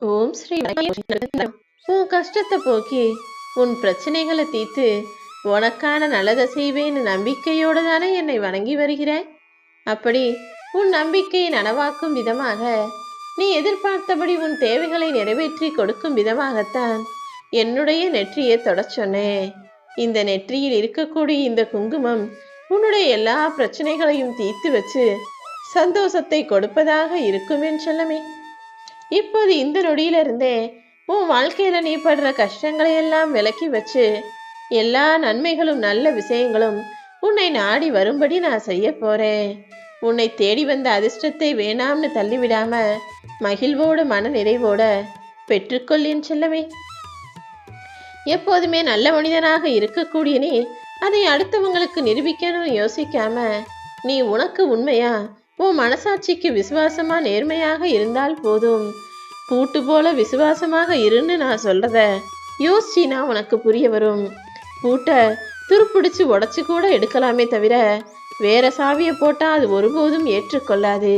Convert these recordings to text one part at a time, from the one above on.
ஓம் ஸ்ரீ உன் கஷ்டத்தை போக்கி உன் பிரச்சனைகளை தீர்த்து உனக்கான நல்லதை செய்வேன்னு நம்பிக்கையோடு தானே என்னை வணங்கி வருகிறாய். அப்படி உன் நம்பிக்கையை நனவாக்கும் விதமாக, நீ எதிர்பார்த்தபடி உன் தேவைகளை நிறைவேற்றி கொடுக்கும் விதமாகத்தான் என்னுடைய நெற்றியை தொடச் சொன்னேன். இந்த நெற்றியில் இருக்கக்கூடிய இந்த குங்குமம் உன்னுடைய எல்லா பிரச்சனைகளையும் தீர்த்து வச்சு சந்தோஷத்தை கொடுப்பதாக இருக்கும் என் செல்லமே. இப்போது இந்த நொடியிலிருந்தே உன் வாழ்க்கையில நீ படுற கஷ்டங்களை எல்லாம் விலக்கி வச்சு எல்லா நன்மைகளும் நல்ல விஷயங்களும் உன்னை நாடி வரும்படி நான் செய்ய போறேன். உன்னை தேடி வந்த அதிர்ஷ்டத்தை வேணாம்னு தள்ளிவிடாம மகிழ்வோட மன நிறைவோட பெற்றுக்கொள் என் செல்லமே. எப்போதுமே நல்ல மனிதனாக இருக்கக்கூடிய நீ அதை அடுத்தவங்களுக்கு நிரூபிக்கணும்னு யோசிக்காம, நீ உனக்கு உண்மையா உன் மனசாட்சிக்கு விசுவாசமா நேர்மையாக இருந்தால் போதும். பூட்டு போல விசுவாசமாக இருன்னு நான் சொல்றத யோசிச்சினா உனக்கு புரிய வரும். பூட்டை துருப்பிடிச்சு உடச்சு கூட எடுக்கலாமே தவிர வேற சாவியை போட்டா அது ஒருபோதும் ஏற்றுக்கொள்ளாது.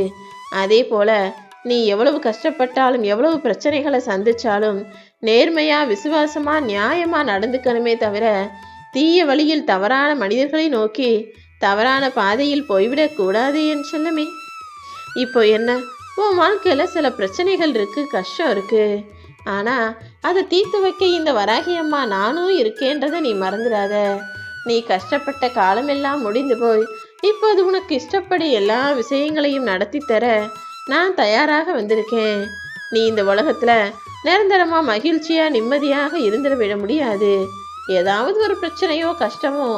அதே போல நீ எவ்வளவு கஷ்டப்பட்டாலும் எவ்வளவு பிரச்சனைகளை சந்திச்சாலும் நேர்மையா விசுவாசமா நியாயமா நடந்துக்கணுமே தவிர தீய வழியில் தவறான மனிதர்களை நோக்கி தவறான பாதையில் போய்விடக் கூடாது என் செல்லமே. இப்போ என்ன, உன் வாழ்க்கையில சில பிரச்சனைகள் இருக்கு, கஷ்டம் இருக்கு. ஆனா அதை தீர்த்து வைக்க இந்த வராகி அம்மா நானும் இருக்கேன்றதை நீ மறந்துடாத. நீ கஷ்டப்பட்ட காலமெல்லாம் முடிந்து போய் இப்போது உனக்கு இஷ்டப்படி எல்லா விஷயங்களையும் நடத்தி தர நான் தயாராக வந்திருக்கேன். நீ இந்த உலகத்துல நிரந்தரமா மகிழ்ச்சியா நிம்மதியாக இருந்துட விட முடியாது. ஏதாவது ஒரு பிரச்சனையோ கஷ்டமோ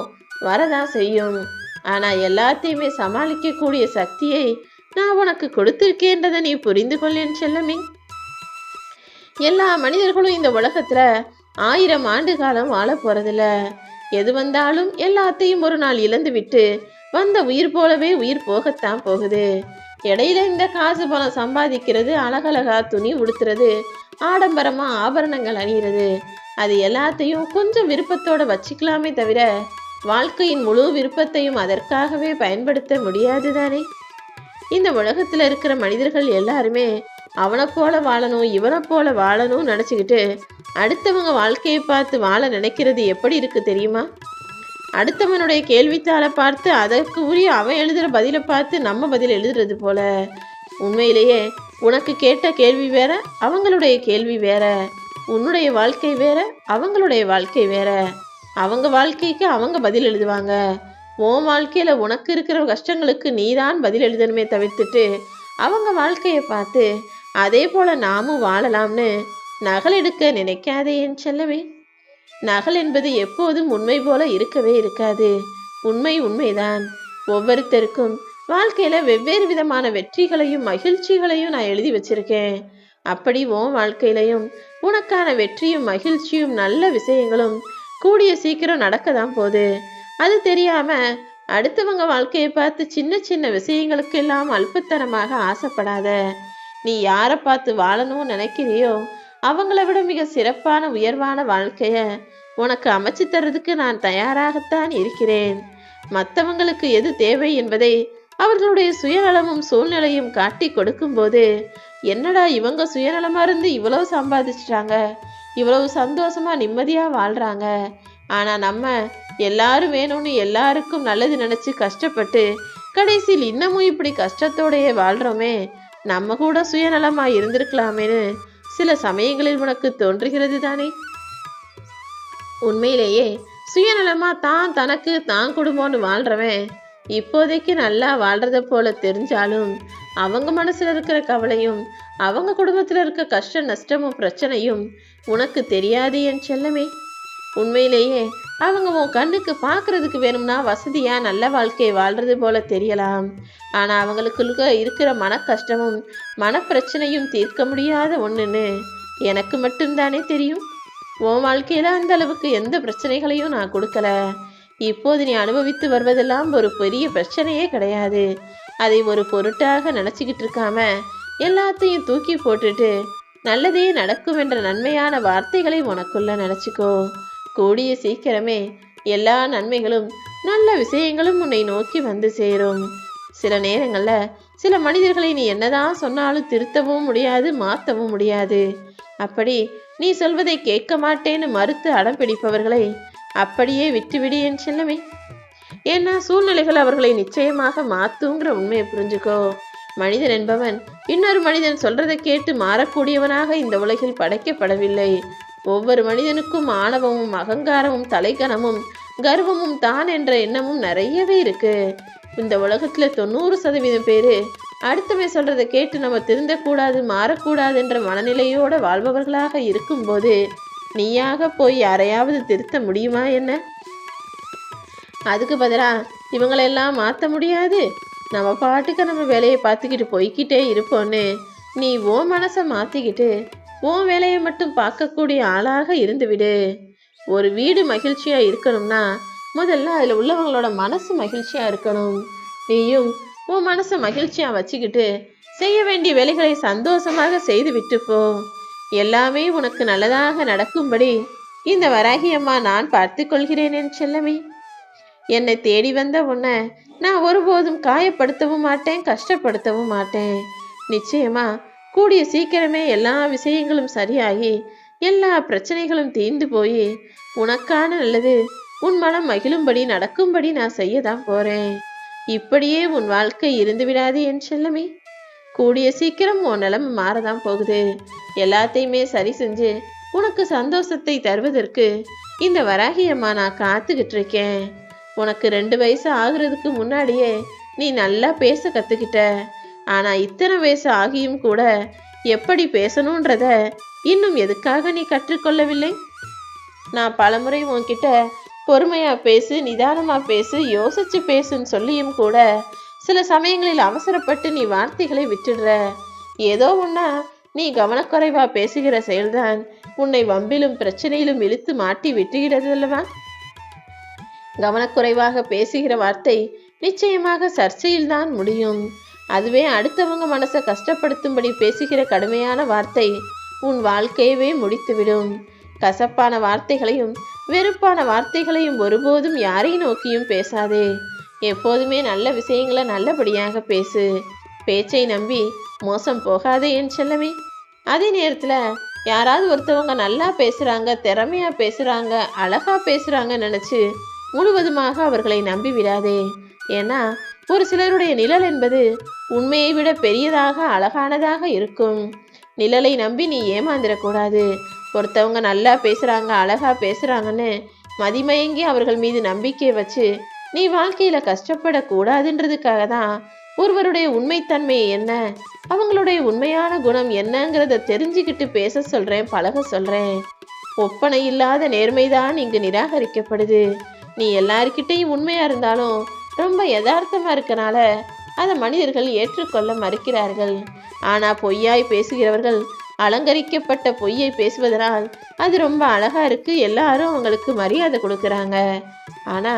வரதான் செய்யும். ஆனா எல்லாத்தையுமே சமாளிக்கக்கூடிய சக்தியை நான் உனக்கு கொடுத்திருக்கேன்றதை நீ புரிந்து கொள்ளேன் செல்லமே. எல்லா மனிதர்களும் இந்த உலகத்துல 1000 ஆண்டு காலம் வாழ போறதில்ல. எது வந்தாலும் எல்லாத்தையும் ஒரு நாள் இழந்து விட்டு வந்த உயிர் போலவே உயிர் போகத்தான் போகுது. இடையில இந்த காசு பணம் சம்பாதிக்கிறது, அழகழகா துணி உடுத்துறது, ஆடம்பரமா ஆபரணங்கள் அணிகிறது, அது எல்லாத்தையும் கொஞ்சம் விருப்பத்தோட வச்சுக்கலாமே தவிர வாழ்க்கையின் முழு விருப்பத்தையும் அதற்காகவே பயன்படுத்த முடியாது தானே. இந்த உலகத்துல இருக்கிற மனிதர்கள் எல்லாருமே அவனை போல வாழணும் இவனை போல வாழணும் நினைச்சுக்கிட்டு அடுத்தவங்க வாழ்க்கையை பார்த்து வாழ நினைக்கிறது எப்படி இருக்கு தெரியுமா? அடுத்தவனுடைய கேள்வித்தாளை பார்த்து அதற்கு உரிய அவன் எழுதுற பதிலை பார்த்து நம்ம பதில் எழுதுறது போல. உண்மையிலேயே உனக்கு கேட்ட கேள்வி வேற, அவங்களுடைய கேள்வி வேற. உன்னுடைய வாழ்க்கை வேற, அவங்களுடைய வாழ்க்கை வேற. அவங்க வாழ்க்கைக்கு அவங்க பதில் எழுதுவாங்க. உன் வாழ்க்கையில உனக்கு இருக்கிற கஷ்டங்களுக்கு நீதான் பதில் எழுதணுமே தவிர்த்துட்டு அவங்க வாழ்க்கையை பார்த்து அதே போல நாமும் வாழலாம்னு நகல் எடுக்க நினைக்காதே என் செல்லவே. நகல் என்பது எப்போதும் உண்மை போல இருக்கவே இருக்காது. உண்மை உண்மைதான். ஒவ்வொருத்தருக்கும் வாழ்க்கையில வெவ்வேறு விதமான வெற்றிகளையும் மகிழ்ச்சிகளையும் நான் எழுதி வச்சிருக்கேன். அப்படி உன் வாழ்க்கையிலையும் உனக்கான வெற்றியும் மகிழ்ச்சியும் நல்ல விஷயங்களும் கூடிய சீக்கிரம் நடக்கதான் போகுது. அது தெரியாம அடுத்தவங்க வாழ்க்கையை பார்த்து சின்ன சின்ன விஷயங்களுக்கு எல்லாம் அல்பத்தனமாக ஆசைப்படாத. நீ யாரை பார்த்து வாழணும்னு நினைக்கிறியோ அவங்கள விட மிக சிறப்பான உயர்வான வாழ்க்கைய உனக்கு அமைச்சு தர்றதுக்கு நான் தயாராகத்தான் இருக்கிறேன். மற்றவங்களுக்கு எது தேவை என்பதை அவர்களுடைய சுயநலமும் சூழ்நிலையும் காட்டி கொடுக்கும் போது, என்னடா இவங்க சுயநலமா இருந்து இவ்வளவு சம்பாதிச்சிட்டாங்க, இவ்வளவு சந்தோஷமா நிம்மதியா வாழ்றாங்க, ஆனா நம்ம எல்லாரும் வேணும்னு எல்லாருக்கும் நல்லது நினைச்சு கஷ்டப்பட்டு கடைசியில் இன்னமும் இப்படி கஷ்டத்தோடையே வாழ்றோமே, நம்ம கூட சுயநலமா இருந்திருக்கலாமேன்னு சில சமயங்களில் உனக்கு தோன்றுகிறது தானே. உண்மையிலேயே சுயநலமா தான் தனக்கு தான் குடும்பம்னு வாழ்றவன் இப்போதைக்கு நல்லா வாழ்றத போல தெரிஞ்சாலும் அவங்க மனசுல இருக்கிற கவலையும் அவங்க குடும்பத்துல இருக்க கஷ்ட நஷ்டமும் பிரச்சனையும் உனக்கு தெரியாது என் செல்லமே. உண்மையிலேயே அவங்க உன் கண்ணுக்கு பார்க்கறதுக்கு வேணும்னா வசதியா நல்ல வாழ்க்கையை வாழ்றது போல தெரியலாம். ஆனா அவங்களுக்கு இருக்கிற மன கஷ்டமும் மனப்பிரச்சனையும் தீர்க்க முடியாத ஒண்ணுன்னு எனக்கு மட்டும்தானே தெரியும். உன் வாழ்க்கையில அந்த அளவுக்கு எந்த பிரச்சனைகளையும் நான் கொடுக்கல. இப்போது நீ அனுபவித்து வருவதெல்லாம் ஒரு பெரிய பிரச்சனையே கிடையாது. அதை ஒரு பொருட்டாக நினைச்சுக்கிட்டு இருக்காம எல்லாத்தையும் தூக்கி போட்டுட்டு நல்லதே நடக்கும் என்ற நன்மையான வார்த்தைகளை உனக்குள்ள நினைச்சுக்கோ. கூடிய சீக்கிரமே எல்லா நன்மைகளும் நல்ல விஷயங்களும் உன்னை நோக்கி வந்து சேரும். சில நேரங்கள்ல சில மனிதர்களை நீ என்னதான் சொன்னாலும் திருத்தவும் முடியாது, மாற்றவும் முடியாது. அப்படி நீ சொல்வதை கேட்க மாட்டேன்னு மறுத்து அடம் பிடிப்பவர்களை அப்படியே விட்டுவிடு என் செல்லமே. ஏன்னா சூழ்நிலைகள் அவர்களை நிச்சயமாக மாத்துங்கிற உண்மையை புரிஞ்சுக்கோ. மனிதன் என்பவன் இன்னொரு மனிதன் சொல்றதை கேட்டு மாறக்கூடியவனாக இந்த உலகில் படைக்கப்படவில்லை. ஒவ்வொரு மனிதனுக்கும் ஆணவமும் அகங்காரமும் தலைக்கணமும் கர்வமும் தான் என்ற எண்ணமும் நிறையவே இருக்கு. இந்த உலகத்துல 90% பேரு அடுத்தவன் சொல்றதை கேட்டு நம்ம திருந்தக்கூடாது மாறக்கூடாது என்ற மனநிலையோட வாழ்பவர்களாக இருக்கும்போது நீயாக போய் யாரையாவது திருத்த முடியுமா என்ன? அதுக்கு பதிலா இவங்களெல்லாம் மாற்ற முடியாது, நம்ம பாட்டுக்கு நம்ம வேலையை பார்த்துக்கிட்டு போய்கிட்டே இருப்போன்னு நீ உன் மனசை மாற்றிக்கிட்டு உன் வேலையை மட்டும் பார்க்கக்கூடிய ஆளாக இருந்துவிடு. ஒரு வீடு மகிழ்ச்சியாக இருக்கணும்னா முதல்ல அதில் உள்ளவங்களோட மனசு மகிழ்ச்சியாக இருக்கணும். நீயும் உன் மனசை மகிழ்ச்சியாக வச்சுக்கிட்டு செய்ய வேண்டிய வேலைகளை சந்தோஷமாக செய்து விட்டுப்போ. எல்லாமே உனக்கு நல்லதாக நடக்கும்படி இந்த வராகி அம்மா நான் பார்த்து கொள்கிறேன் என் செல்லமே. என்னை தேடி வந்த உன்னை நான் ஒருபோதும் காயப்படுத்தவும் மாட்டேன், கஷ்டப்படுத்தவும் மாட்டேன். நிச்சயமா கூடிய சீக்கிரமே எல்லா விஷயங்களும் சரியாகி எல்லா பிரச்சனைகளும் தீர்ந்து போய் உனக்கான நல்லது உன் மனம் மகிழும்படி நடக்கும்படி நான் செய்யதான் போறேன். இப்படியே உன் வாழ்க்கை இருந்து விடாது என் செல்லமே. கூடிய சீக்கிரம் உன் நிலைமை மாறதான் போகுது. எல்லாத்தையுமே சரி செஞ்சு உனக்கு சந்தோஷத்தை தருவதற்கு இந்த வராகி அம்மா நான் காத்துக்கிட்டு இருக்கேன். உனக்கு 2 வயசு ஆகுறதுக்கு முன்னாடியே நீ நல்லா பேச கத்துக்கிட்ட. ஆனா இத்தனை வயசு ஆகியும் கூட எப்படி பேசணுன்றத இன்னும் எதுக்காக நீ கற்றுக்கொள்ளவில்லை? நான் பலமுறை உன்கிட்ட பொறுமையா பேசு, நிதானமா பேசு, யோசிச்சு பேசுன்னு சொல்லியும் கூட சில சமயங்களில் அவசரப்பட்டு நீ வார்த்தைகளை விட்டுடுற. ஏதோ ஒன்னா நீ கவனக்குறைவா பேசுகிற செயல்தான் உன்னை வம்பிலும் பிரச்சனையிலும் இழுத்து மாட்டி விட்டுகிறது அல்லவா? கவனக்குறைவாக பேசுகிற வார்த்தை நிச்சயமாக சர்ச்சையில் தான் முடியும். அதுவே அடுத்தவங்க மனசை கஷ்டப்படுத்தும்படி பேசுகிற கடுமையான வார்த்தை உன் வாழ்க்கையவே முடித்துவிடும். கசப்பான வார்த்தைகளையும் வெறுப்பான வார்த்தைகளையும் ஒருபோதும் யாரையும் நோக்கியும் பேசாதே. எப்போதுமே நல்ல விஷயங்களை நல்லபடியாக பேசு. பேச்சை நம்பி மோசம் போகாதே என் செல்லமே. அதே நேரத்துல யாராவது ஒருத்தவங்க நல்லா பேசுறாங்க, திறமையா பேசுறாங்க, அழகா பேசுறாங்க நினைச்சு முழுவதுமாக அவர்களை நம்பி விடாதே. ஏன்னா ஒரு சிலருடைய நிழல் என்பது உண்மையை விட பெரியதாக அழகானதாக இருக்கும். நிழலை நம்பி நீ ஏமாந்துடக்கூடாது. ஒருத்தவங்க நல்லா பேசுறாங்க, அழகா பேசுறாங்கன்னு மதிமயங்கி அவர்கள் மீது நம்பிக்கை வச்சு நீ வாழ்க்கையில கஷ்டப்படக்கூடாதுன்றதுக்காக தான் ஒருவருடைய உண்மைத்தன்மை என்ன, அவங்களுடைய உண்மையான குணம் என்னங்கிறத தெரிஞ்சுக்கிட்டு பேச சொல்றேன், பழக சொல்றேன். ஒப்பனை இல்லாத நேர்மைதான் இங்கு நிராகரிக்கப்படுது. நீ எல்லார்கிட்டையும் உண்மையா இருந்தாலும் ரொம்ப யதார்த்தமா இருக்கனால அதை மனிதர்கள் ஏற்றுக்கொள்ள மறுக்கிறார்கள். ஆனா பொய்யாய் பேசுகிறவர்கள் அலங்கரிக்கப்பட்ட பொய்யை பேசுவதனால் அது ரொம்ப அழகா இருக்கு, எல்லாரும் அவங்களுக்கு மரியாதை கொடுக்கறாங்க. ஆனா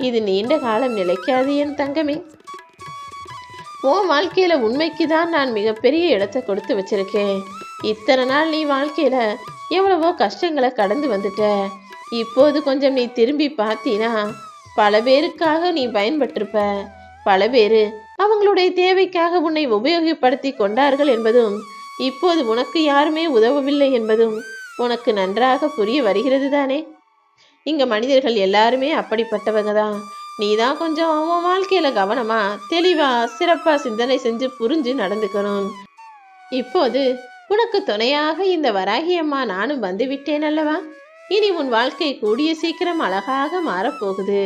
இது நீண்ட காலம் நிலைக்காது என் தங்கமே. உன் வாழ்க்கையில உண்மைக்கு தான் நான் மிகப்பெரிய இடத்தை கொடுத்து வச்சிருக்கேன். இத்தனை நாள் நீ வாழ்க்கையில எவ்வளவோ கஷ்டங்களை கடந்து வந்துட்ட. இப்போது கொஞ்சம் நீ திரும்பி பார்த்தீனா பல பேருக்காக நீ பயன்பட்டிருப்ப. பல பேரு அவங்களுடைய தேவைக்காக உன்னை உபயோகப்படுத்தி கொண்டார்கள் என்பதும் இப்போது உனக்கு யாருமே உதவவில்லை என்பதும் உனக்கு நன்றாக புரிய வருகிறது தானே. இங்க மனிதர்கள் எல்லாருமே அப்படிப்பட்டவங்க தான். நீ தான் கொஞ்சம் உன் வாழ்க்கையில கவனமா தெளிவா சிறப்பா சிந்தனை செஞ்சு புரிஞ்சு நடந்துக்கணும். இப்போது உனக்கு துணையாக இந்த வராகி அம்மா நானும் வந்து விட்டேன் அல்லவா? இனி உன் வாழ்க்கை கூடிய சீக்கிரம் அழகாக மாறப்போகுது.